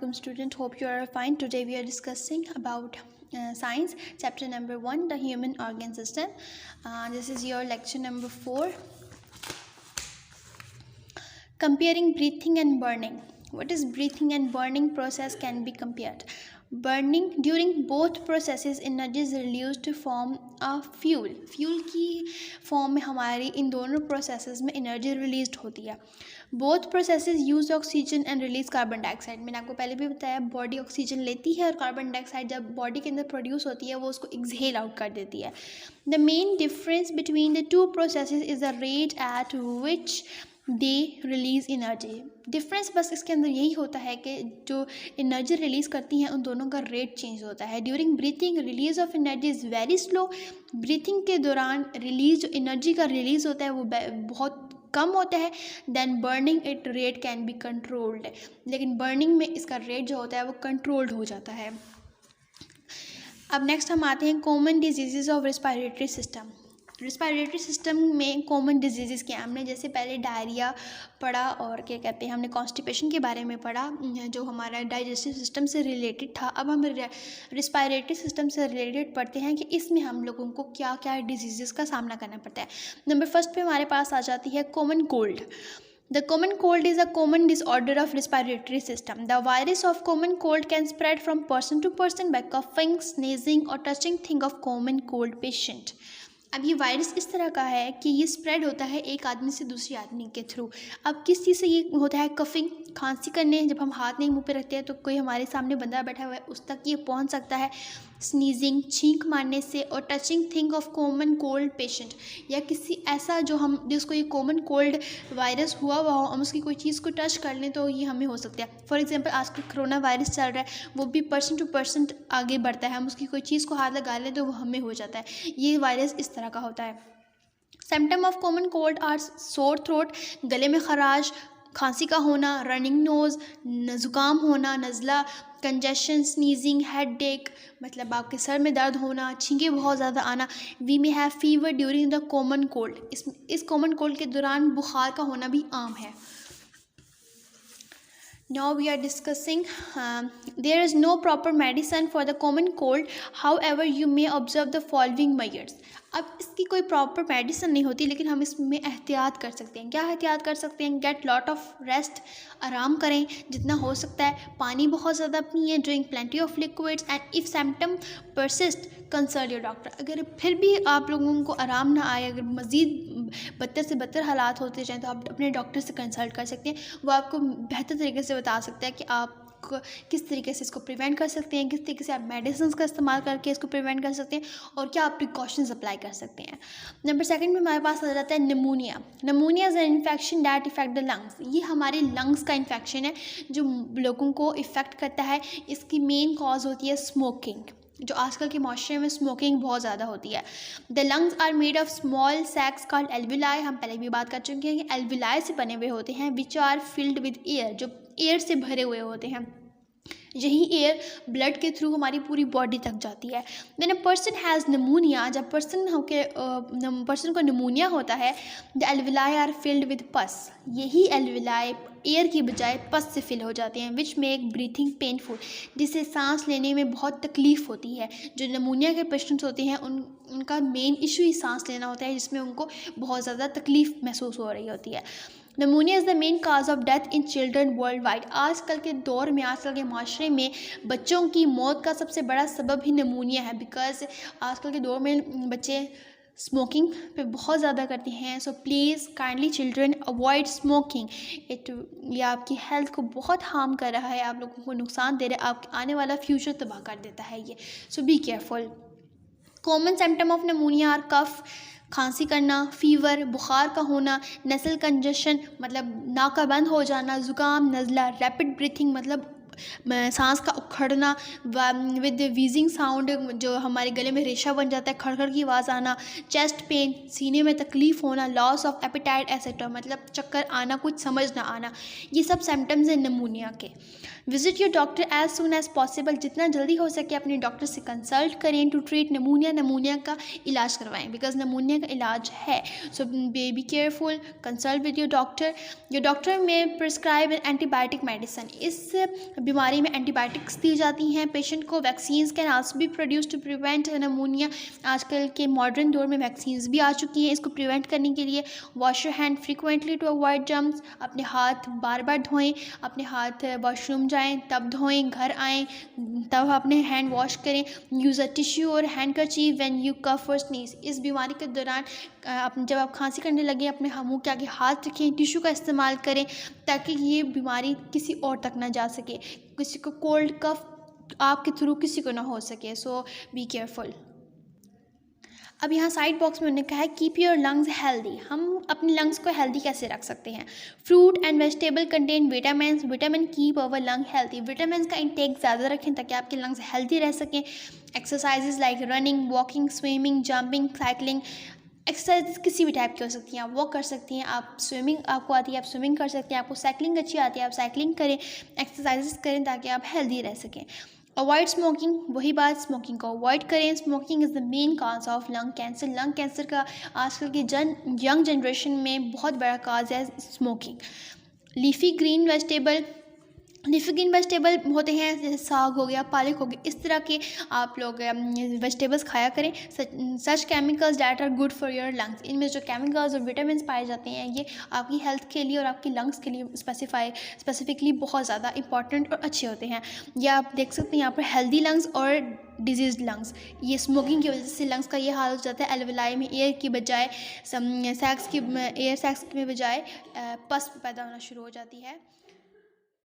Assalamualaikum student, hope you are fine. Today we are discussing about science chapter number 1, the human organ system. This is your lecture number 4, comparing breathing and burning. What is breathing and burning process can be compared. Burning, during both processes energy is released to form a fuel. Fuel की form में हमारी इन दोनों processes में energy release होती है. Both processes use oxygen and release carbon dioxide. मैंने आपको पहले भी बताया, बॉडी ऑक्सीजन लेती है और कार्बन डाइऑक्साइड जब बॉडी के अंदर प्रोड्यूस होती है वो उसको एक्सहेल आउट कर देती है. The main difference between the two processes is the rate at which they release energy. Difference बस इसके अंदर यही होता है कि जो एनर्जी रिलीज़ करती हैं उन दोनों का रेट चेंज होता है. During breathing release of energy is very slow. Breathing के दौरान रिलीज जो एनर्जी का रिलीज़ होता है वो बहुत कम होता है. Then burning it rate can be controlled. लेकिन बर्निंग में इसका रेट जो होता है वो कंट्रोल्ड हो जाता है. अब नेक्स्ट हम आते हैं common disease of respiratory system. Respiratory system में कॉमन डिजीज़ के हमने जैसे पहले डायरिया पढ़ा और क्या कहते हैं हमने कॉन्स्टिपेशन के बारे में पढ़ा जो हमारा डाइजेस्टिव सिस्टम से रिलेटेड था. अब हम रेस्पिरेटरी सिस्टम से रिलेटेड पढ़ते हैं कि इसमें हम लोगों को क्या क्या डिजीज़ का सामना करना पड़ता है. नंबर फर्स्ट पे हमारे पास आ जाती है common cold. The common cold is a common disorder of respiratory system. The virus of common cold can spread from person to person by coughing, sneezing or touching thing of common cold patient. अब ये virus इस तरह का है कि ये spread होता है एक आदमी से दूसरे आदमी के थ्रू. अब किस चीज़ से ये होता है? कफिंग, खांसी करने, जब हम हाथ नहीं मुंह पे रखते हैं तो कोई हमारे सामने बंदा बैठा हुआ है उस तक ये पहुंच सकता है. स्नीजिंग, छींक मारने से. और touching thing of common cold patient, या किसी ऐसा जो हम जिसको ये कॉमन कोल्ड वायरस हुआ हो हम उसकी कोई चीज़ को टच कर लें तो ये हमें हो सकता है. फॉर एग्जांपल आजकल कोरोना वायरस चल रहा है वो भी पर्सन टू पर्सन आगे बढ़ता है. हम उसकी कोई चीज़ को हाथ लगा लें तो वो हमें हो जाता है. ये वायरस इस तरह का होता है. Symptom of common cold or sore throat, गले में खराश, खांसी का होना, रनिंग नोज़, ज़ुकाम होना, नज़ला, कंजेशन, स्नीजिंग, हेड एक मतलब आपके सर में दर्द होना, छींकें बहुत ज़्यादा आना. We may have fever during the common cold. इस कॉमन कोल्ड के दौरान बुखार का होना भी आम है. Now we are discussing there is no proper medicine for the common cold. However, you may observe the following measures. अब इसकी कोई प्रॉपर मेडिसिन नहीं होती लेकिन हम इसमें एहतियात कर सकते हैं. क्या एहतियात कर सकते हैं? गेट लॉट ऑफ रेस्ट, आराम करें जितना हो सकता है. पानी बहुत ज़्यादा पिए. Drink plenty of liquids. And if symptom persist consult your doctor. अगर फिर भी आप लोगों को आराम ना आए, अगर मज़ीद बदतर से बदतर हालात होते जाएँ तो आप अपने डॉक्टर से कंसल्ट कर सकते हैं. वो आपको बेहतर तरीके से बता सकता है कि आप किस तरीके से इसको प्रिवेंट कर सकते हैं, किस तरीके से आप मेडिसिन का इस्तेमाल करके इसको प्रिवेंट कर सकते हैं और क्या आप प्रिकॉशंस अप्लाई कर सकते हैं. नंबर सेकंड में हमारे पास आ जाता है pneumonia. Pneumonia is an infection that effect the lungs. ये हमारे लंग्स का इन्फेक्शन है जो लोगों को इफ़ेक्ट करता है. इसकी मेन कॉज होती है स्मोकिंग. जो आजकल के माशरे में स्मोकिंग बहुत ज़्यादा होती है. The lungs are made of small sacs called alveoli. हम पहले भी बात कर चुके हैं कि एल्विलाई से बने हुए होते हैं. Which are filled with air, जो एयर से भरे हुए होते हैं. यही एयर ब्लड के थ्रू हमारी पूरी बॉडी तक जाती है. When a person has pneumonia, जब पर्सन को निमोनिया होता है, the alveoli are filled with pus. यही एल्विलाई एयर की बजाय पस से फिल हो जाते हैं. विच मेक ब्रीथिंग पेनफुल, जिससे सांस लेने में बहुत तकलीफ़ होती है. जो निमोनिया के पेशेंट्स होते हैं उनका मेन इशू ही सांस लेना होता है जिसमें उनको बहुत ज़्यादा तकलीफ़ महसूस हो रही होती है. Pneumonia is the main cause of death in children world wide. आजकल के दौर में, आजकल के माशरे में बच्चों की मौत का सबसे बड़ा सबब ही निमोनिया है. बिकॉज आजकल के दौर में बच्चे स्मोकिंग पे बहुत ज़्यादा करते हैं. So please kindly children avoid smoking. ये आपकी हेल्थ को बहुत हार्म कर रहा है, आप लोगों को नुकसान दे रहा है, आपके आने वाला फ्यूचर तबाह कर देता है ये. So be careful. Common symptom of pneumonia are cough, खांसी करना, फीवर, बुखार का होना, नसल कंजेशन मतलब नाक का बंद हो जाना, ज़ुकाम, नज़ला, रैपिड ब्रीथिंग मतलब सांस का उखड़ना, विद वीजिंग साउंड जो हमारे गले में रेशा बन जाता है, खड़खड़ की आवाज़ आना, चेस्ट पेन, सीने में तकलीफ़ होना, लॉस ऑफ एपेटाइट एसेट्रा मतलब चक्कर आना, कुछ समझ ना आना. ये सब सिम्टम्स हैं निमोनिया के. Visit your doctor as soon as possible, जितना जल्दी हो सके अपने डॉक्टर से कंसल्ट करें टू ट्रीट नमूनिया, नमूनिया का इलाज करवाएं बिकॉज नमूनिया का इलाज है। So be careful, consult with your doctor में प्रिस्क्राइब एंटीबायोटिक मेडिसिन। इस बीमारी में एंटीबायोटिक्स दी जाती हैं पेशेंट को। Vaccines can also be produce to prevent pneumonia, आजकल के मॉडर्न दौर में वैक्सीन्स भी आ चुकी हैं इसको प्रिवेंट करने के लिए। Wash your hand frequently to avoid germs, अपने हाथ बार बार धोएं, अपने हाथ वॉशरूम जाएं तब धोएं, घर आएँ तब अपने हैंड वॉश करें। यूज़ अ टिश्यू और हैंडकरचीफ व्हेन यू कफ और स्नीज। इस बीमारी के दौरान जब आप खांसी करने लगे अपने मुँह के आगे हाथ रखें, टिश्यू का इस्तेमाल करें ताकि ये बीमारी किसी और तक ना जा सके, किसी को कोल्ड कफ आपके थ्रू किसी को ना हो सके। सो बी केयरफुल। अब यहाँ साइड बॉक्स में उन्होंने कहा है कीप योर लंग्स हेल्दी। हम अपने लंग्स को हेल्दी कैसे रख सकते हैं? Fruit and vegetable contain vitamin, vitamin keep our lung healthy. Vitamin का इंटेक ज़्यादा रखें ताकि आपके लंग्स हेल्दी रह सकें। Exercises like running, walking, swimming, jumping, cycling. Exercise किसी भी टाइप की हो सकती हैं, आप वॉक कर सकती हैं, आप स्विमिंग आपको आती है आप स्विमिंग कर सकते हैं, आपको साइकिलिंग अच्छी आती है आप साइकिलिंग करें, एक्सरसाइजेज करें ताकि आप हेल्दी रह सकें। अवॉइड स्मोकिंग, वही बात, स्मोकिंग को अवॉइड करें। Smoking is the main cause of lung cancer. Lung cancer का आजकल की यंग जनरेशन में बहुत बड़ा काज है स्मोकिंग। लीफी ग्रीन वेजिटेबल होते हैं जैसे साग हो गया, पालक हो गया, इस तरह के आप लोग वेजिटेबल्स खाया करें। Such chemicals that are good for your lungs. इनमें जो केमिकल्स और विटामिन पाए जाते हैं ये आपकी हेल्थ के लिए और आपकी लंग्स के लिए स्पेसिफिकली बहुत ज़्यादा इंपॉर्टेंट और अच्छे होते हैं। ये आप देख सकते हैं यहाँ पर हेल्दी लंग्स और डिजीज लंग्स। ये स्मोकिंग की वजह से लंग्स का ये हाल हो जाता है, एल्वेलाई में एयर की बजाय सैक्स की बजाय पस पैदा होना शुरू हो जाती है।